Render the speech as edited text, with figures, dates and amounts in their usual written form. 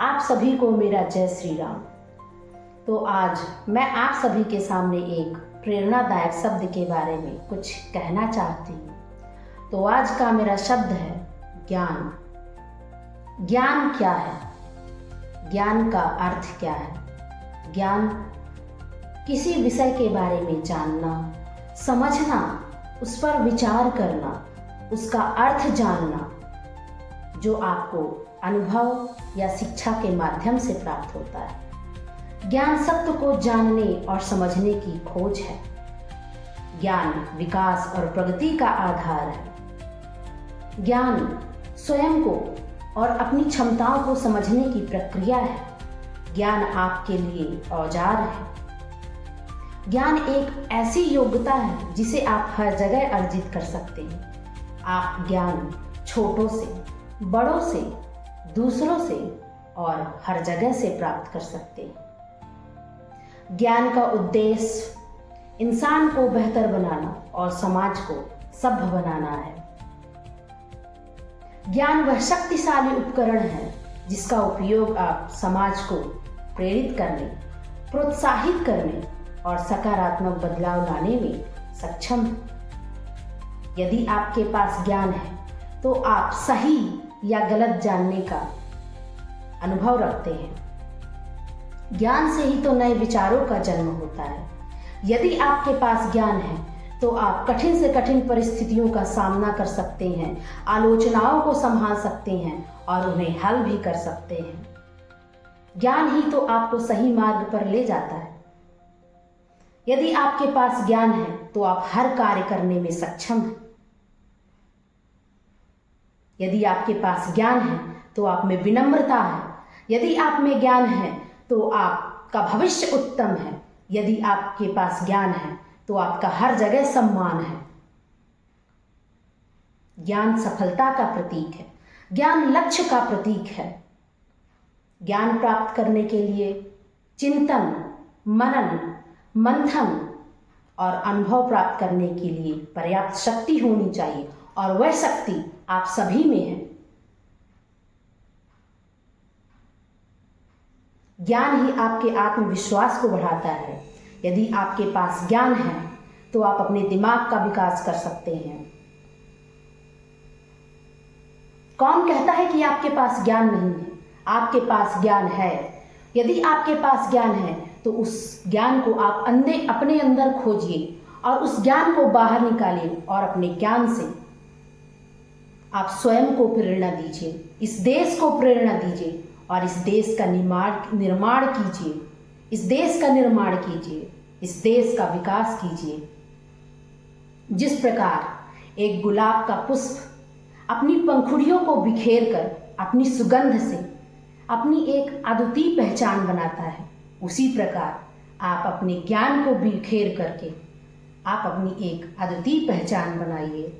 आप सभी को मेरा जय श्री राम। तो आज मैं आप सभी के सामने एक प्रेरणादायक शब्द के बारे में कुछ कहना चाहती हूँ। तो आज का मेरा शब्द है ज्ञान। ज्ञान क्या है? ज्ञान का अर्थ क्या है? ज्ञान किसी विषय के बारे में जानना, समझना, उस पर विचार करना, उसका अर्थ जानना, जो आपको अनुभव या शिक्षा के माध्यम से प्राप्त होता है। ज्ञान सत्य को जानने और समझने की खोज है। ज्ञान विकास और प्रगति का आधार है। ज्ञान स्वयं को और अपनी क्षमताओं को समझने की प्रक्रिया है। ज्ञान आपके लिए औजार है। ज्ञान एक ऐसी योग्यता है जिसे आप हर जगह अर्जित कर सकते हैं। आप ज्ञान छोटों से, बड़ों से, दूसरों से और हर जगह से प्राप्त कर सकते हैं। ज्ञान का उद्देश्य इंसान को बेहतर बनाना और समाज को सभ्य बनाना है। ज्ञान वह शक्तिशाली उपकरण है जिसका उपयोग आप समाज को प्रेरित करने, प्रोत्साहित करने और सकारात्मक बदलाव लाने में सक्षम हैं। यदि आपके पास ज्ञान है तो आप सही या गलत जानने का अनुभव रखते हैं। ज्ञान से ही तो नए विचारों का जन्म होता है। यदि आपके पास ज्ञान है तो आप कठिन से कठिन परिस्थितियों का सामना कर सकते हैं, आलोचनाओं को संभाल सकते हैं और उन्हें हल भी कर सकते हैं। ज्ञान ही तो आपको सही मार्ग पर ले जाता है। यदि आपके पास ज्ञान है तो आप हर कार्य करने में सक्षम हैं। यदि आपके पास ज्ञान है तो आप में विनम्रता है। यदि आप में ज्ञान है तो आपका भविष्य उत्तम है। यदि आपके पास ज्ञान है तो आपका हर जगह सम्मान है। ज्ञान सफलता का प्रतीक है। ज्ञान लक्ष्य का प्रतीक है। ज्ञान प्राप्त करने के लिए चिंतन, मनन, मंथन और अनुभव प्राप्त करने के लिए पर्याप्त शक्ति होनी चाहिए और वह शक्ति आप सभी में है। ज्ञान ही आपके आत्मविश्वास को बढ़ाता है। यदि आपके पास ज्ञान है तो आप अपने दिमाग का विकास कर सकते हैं। कौन कहता है कि आपके पास ज्ञान नहीं है? आपके पास ज्ञान है। यदि आपके पास ज्ञान है तो उस ज्ञान को आप अपने अंदर खोजिए और उस ज्ञान को बाहर निकालिए और अपने ज्ञान से आप स्वयं को प्रेरणा दीजिए, इस देश को प्रेरणा दीजिए और इस देश का निर्माण कीजिए। इस देश का निर्माण कीजिए, इस देश का विकास कीजिए। जिस प्रकार एक गुलाब का पुष्प अपनी पंखुड़ियों को बिखेर कर अपनी सुगंध से अपनी एक अद्वितीय पहचान बनाता है, उसी प्रकार आप अपने ज्ञान को बिखेर करके आप अपनी एक अद्वितीय पहचान बनाइए।